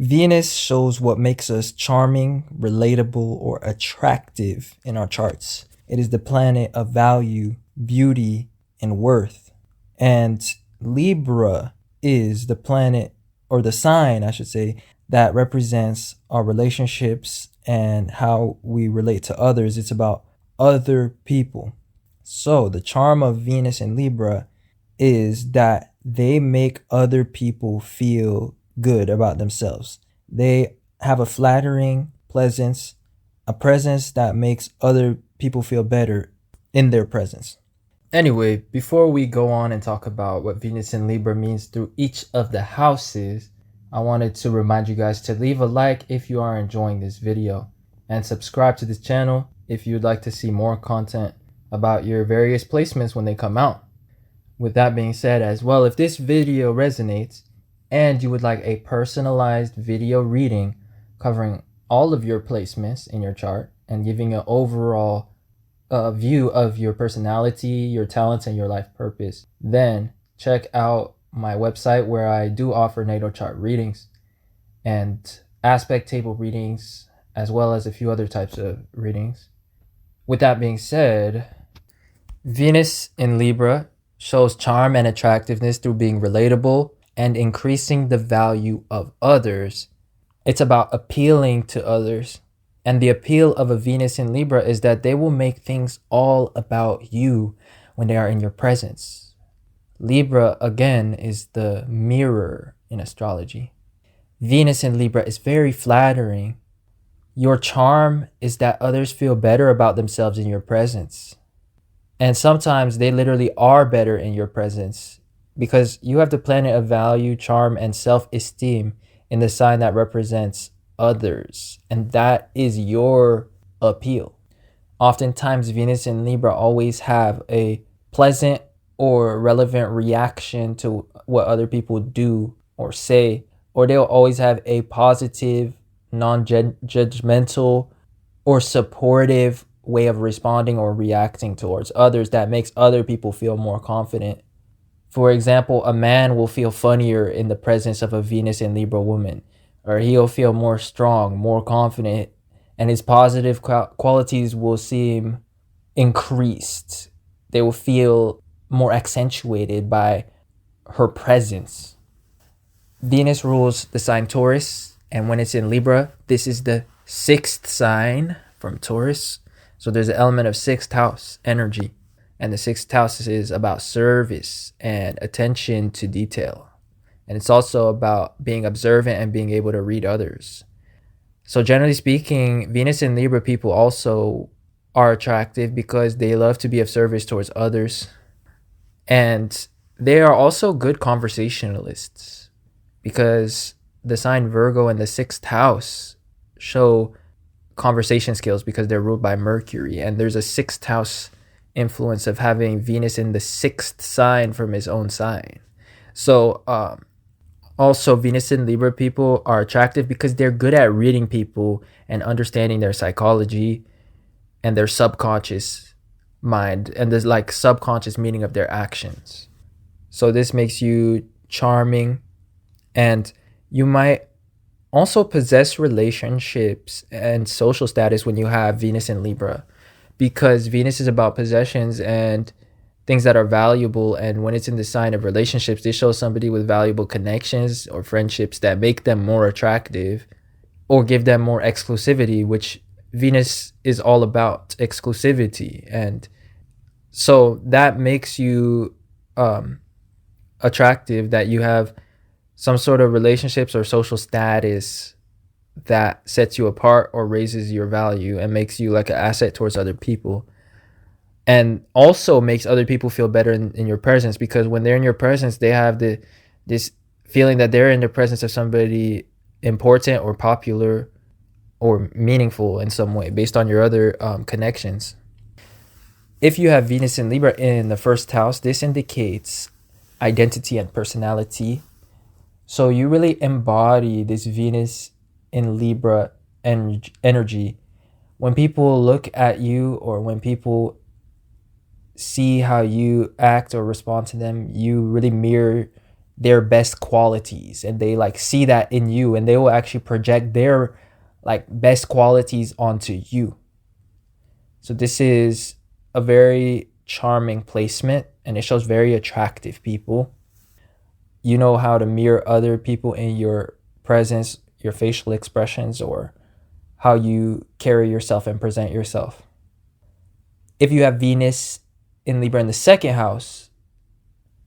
Venus shows what makes us charming, relatable, or attractive in our charts. It is the planet of value, beauty, and worth. And Libra is the planet, or the sign, I should say, that represents our relationships and how we relate to others. It's about other people. So the charm of Venus and Libra is that they make other people feel good about themselves. They have a flattering presence, a presence that makes other people feel better in their presence. Anyway, before we go on and talk about what Venus and Libra means through each of the houses, I wanted to remind you guys to leave a like if you are enjoying this video and subscribe to this channel if you'd like to see more content about your various placements when they come out. With that being said as well, if this video resonates and you would like a personalized video reading covering all of your placements in your chart and giving an overall view of your personality, your talents, and your life purpose, then check out my website where I do offer natal chart readings and aspect table readings, as well as a few other types of readings. With that being said, Venus in Libra shows charm and attractiveness through being relatable and increasing the value of others. It's about appealing to others. And the appeal of a Venus in Libra is that they will make things all about you when they are in your presence. Libra, again, is the mirror in astrology. Venus in Libra is very flattering. Your charm is that others feel better about themselves in your presence. And sometimes they literally are better in your presence because you have the planet of value, charm, and self-esteem in the sign that represents others. And that is your appeal. Oftentimes, Venus and Libra always have a pleasant or relevant reaction to what other people do or say, or they'll always have a positive, non-judgmental, or supportive way of responding or reacting towards others that makes other people feel more confident. For example, a man will feel funnier in the presence of a Venus and Libra woman, or he'll feel more strong, more confident, and his positive qualities will seem increased. They will feel more accentuated by her presence. Venus rules the sign Taurus, and when it's in Libra, this is the 6th sign from Taurus. So there's an element of 6th house energy, and the 6th house is about service and attention to detail. And it's also about being observant and being able to read others. So generally speaking, Venus and Libra people also are attractive because they love to be of service towards others. And they are also good conversationalists because the sign Virgo and the 6th house show conversation skills because they're ruled by Mercury. And there's a 6th house influence of having Venus in the 6th sign from his own sign. So also Venus and Libra people are attractive because they're good at reading people and understanding their psychology and their subconscious mind and there's like subconscious meaning of their actions. So this makes you charming, and you might also possess relationships and social status when you have Venus in Libra, because Venus is about possessions and things that are valuable. And when it's in the sign of relationships, they show somebody with valuable connections or friendships that make them more attractive or give them more exclusivity, which Venus is all about exclusivity. And so that makes you attractive, that you have some sort of relationships or social status that sets you apart or raises your value and makes you like an asset towards other people, and also makes other people feel better in your presence, because when they're in your presence, they have this feeling that they're in the presence of somebody important or popular or meaningful in some way based on your other connections. If you have Venus in Libra in the 1st house, this indicates identity and personality. So you really embody this Venus in Libra energy. When people look at you or when people see how you act or respond to them, you really mirror their best qualities, and they like see that in you, and they will actually project their like best qualities onto you. So this is a very charming placement, and it shows very attractive people. You know how to mirror other people in your presence, your facial expressions, or how you carry yourself and present yourself. If you have Venus in Libra in the second house,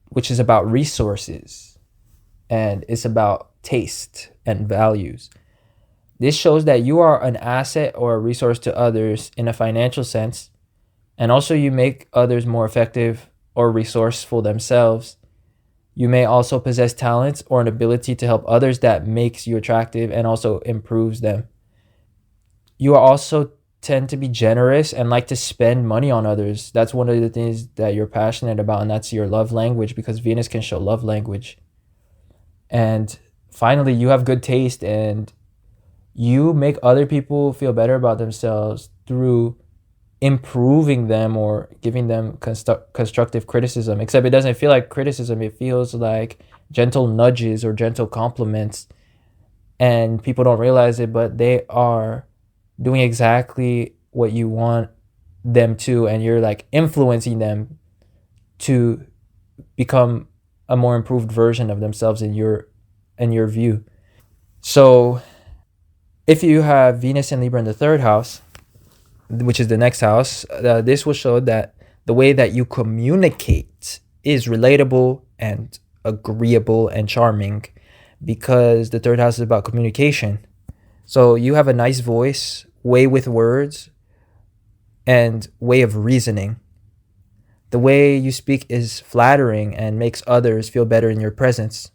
which is about resources and it's about taste and values, this shows that you are an asset or a resource to others in a financial sense, and also you make others more effective or resourceful themselves. You may also possess talents or an ability to help others that makes you attractive and also improves them. You also tend to be generous and like to spend money on others. That's one of the things that you're passionate about, and that's your love language, because Venus can show love language. And finally, you have good taste, and you make other people feel better about themselves through improving them or giving them constructive criticism, except it doesn't feel like criticism. It feels like gentle nudges or gentle compliments, and people don't realize it, but they are doing exactly what you want them to, and you're like influencing them to become a more improved version of themselves in your view. So if you have Venus and Libra in the third house, which is the next house, this will show that the way that you communicate is relatable and agreeable and charming, because the third house is about communication. So you have a nice voice, way with words, and way of reasoning. The way you speak is flattering and makes others feel better in your presence.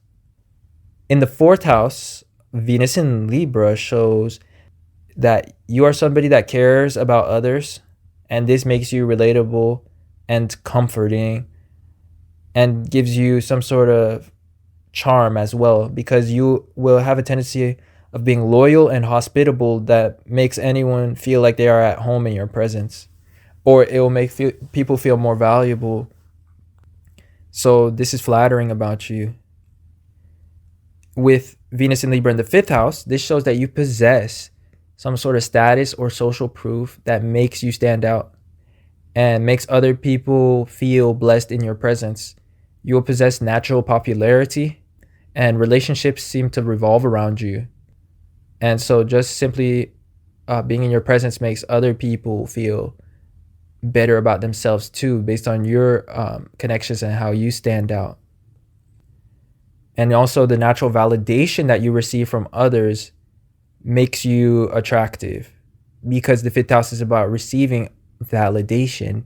In the fourth house, Venus in Libra shows that you are somebody that cares about others, and this makes you relatable and comforting and gives you some sort of charm as well, because you will have a tendency of being loyal and hospitable that makes anyone feel like they are at home in your presence, or it will make people feel more valuable. So this is flattering about you. With Venus and Libra in the fifth house, this shows that you possess some sort of status or social proof that makes you stand out and makes other people feel blessed in your presence. You will possess natural popularity, and relationships seem to revolve around you. And so just simply being in your presence makes other people feel better about themselves too, based on your connections and how you stand out. And also the natural validation that you receive from others makes you attractive, because the fifth house is about receiving validation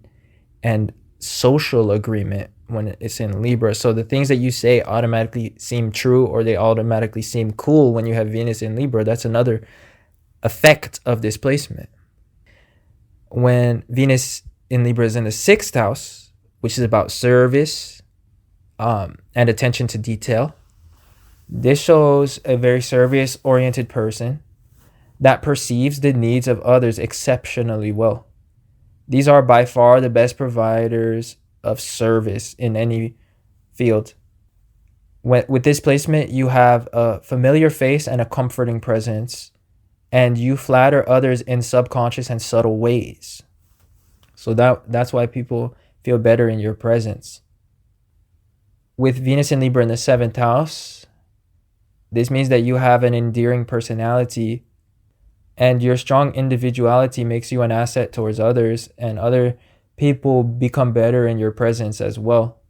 and social agreement when it's in Libra. So the things that you say automatically seem true, or they automatically seem cool when you have Venus in Libra. That's another effect of this placement. When Venus in Libra is in the sixth house, which is about service and attention to detail, this shows a very service-oriented person that perceives the needs of others exceptionally well. These are by far the best providers of service in any field. With this placement, you have a familiar face and a comforting presence, and you flatter others in subconscious and subtle ways. So that's why people feel better in your presence. With Venus and Libra in the seventh house, this means that you have an endearing personality, and your strong individuality makes you an asset towards others, and other people become better in your presence as well.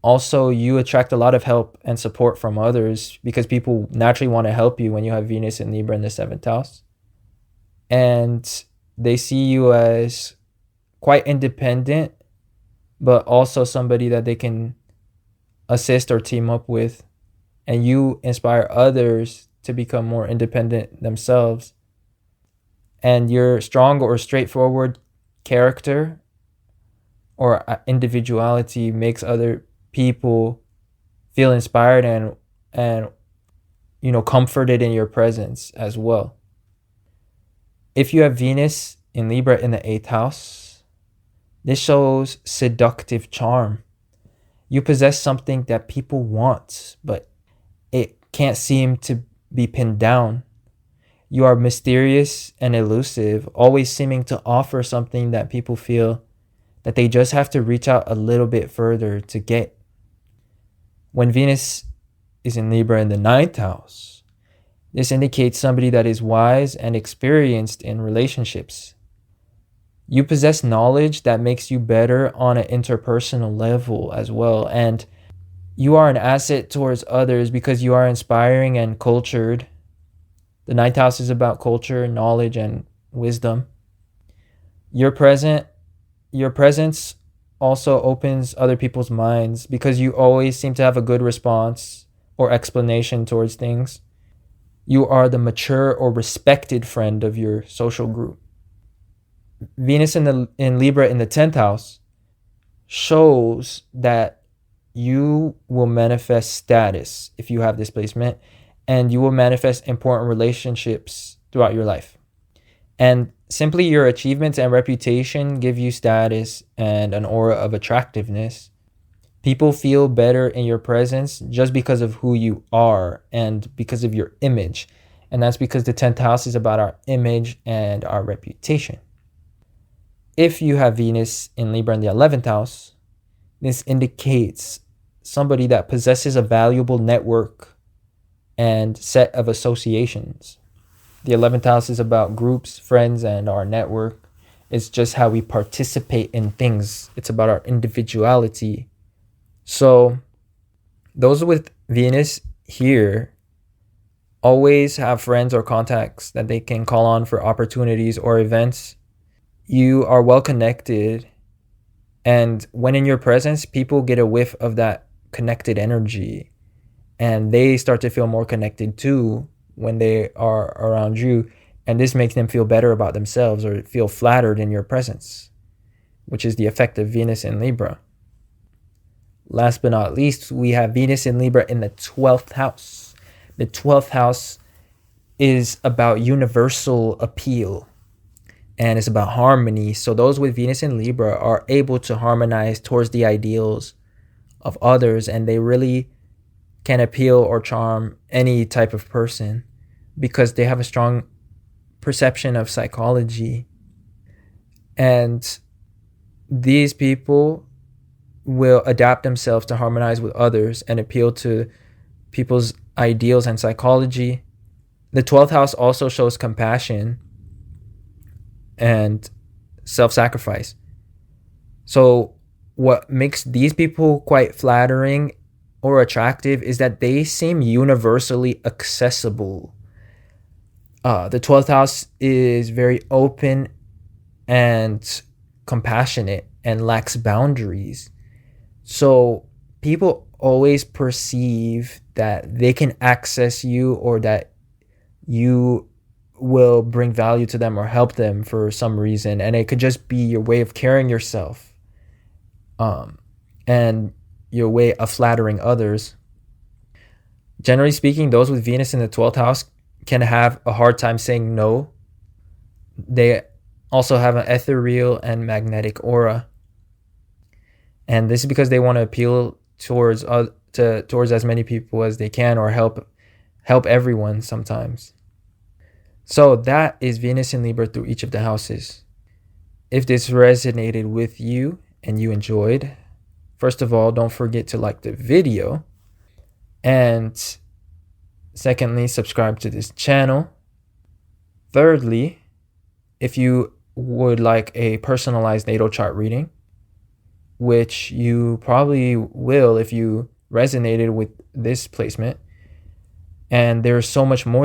Also, you attract a lot of help and support from others, because people naturally want to help you when you have Venus and Libra in the seventh house. And they see you as quite independent, but also somebody that they can assist or team up with. And you inspire others to become more independent themselves. And your strong or straightforward character or individuality makes other people feel inspired and comforted in your presence as well. If you have Venus in Libra in the eighth house, this shows seductive charm. You possess something that people want, but it can't seem to be pinned down. You are mysterious and elusive, always seeming to offer something that people feel that they just have to reach out a little bit further to get. When Venus is in Libra in the ninth house, this indicates somebody that is wise and experienced in relationships. You possess knowledge that makes you better on an interpersonal level as well. And you are an asset towards others because you are inspiring and cultured. The ninth house is about culture, knowledge, and wisdom. Your presence also opens other people's minds because you always seem to have a good response or explanation towards things. You are the mature or respected friend of your social group. Venus in Libra in the 10th house shows that you will manifest status if you have this placement, and you will manifest important relationships throughout your life. And simply your achievements and reputation give you status and an aura of attractiveness. People feel better in your presence just because of who you are and because of your image. And that's because the 10th house is about our image and our reputation. If you have Venus in Libra in the 11th house, this indicates somebody that possesses a valuable network and set of associations. The 11th house is about groups, friends, and our network. It's just how we participate in things. It's about our individuality. So those with Venus here always have friends or contacts that they can call on for opportunities or events. You are well connected, and when in your presence, people get a whiff of that connected energy, and they start to feel more connected too when they are around you, and this makes them feel better about themselves or feel flattered in your presence, which is the effect of Venus in Libra. Last but not least, we have Venus in Libra in the 12th house. The 12th house is about universal appeal, and it's about harmony. So those with Venus in Libra are able to harmonize towards the ideals of others, and they really can appeal or charm any type of person because they have a strong perception of psychology. And these people will adapt themselves to harmonize with others and appeal to people's ideals and psychology. The 12th house also shows compassion and self-sacrifice. So what makes these people quite flattering or attractive is that they seem universally accessible. The 12th house is very open and compassionate and lacks boundaries. So people always perceive that they can access you or that you will bring value to them or help them for some reason, and it could just be your way of carrying yourself and your way of flattering others. Generally speaking, those with Venus in the 12th house can have a hard time saying no. They also have an ethereal and magnetic aura, and this is because they want to appeal towards as many people as they can or help everyone sometimes. So that is Venus in Libra through each of the houses. If this resonated with you and you enjoyed, first of all, don't forget to like the video. And secondly, subscribe to this channel. Thirdly, if you would like a personalized natal chart reading, which you probably will if you resonated with this placement, and there's so much more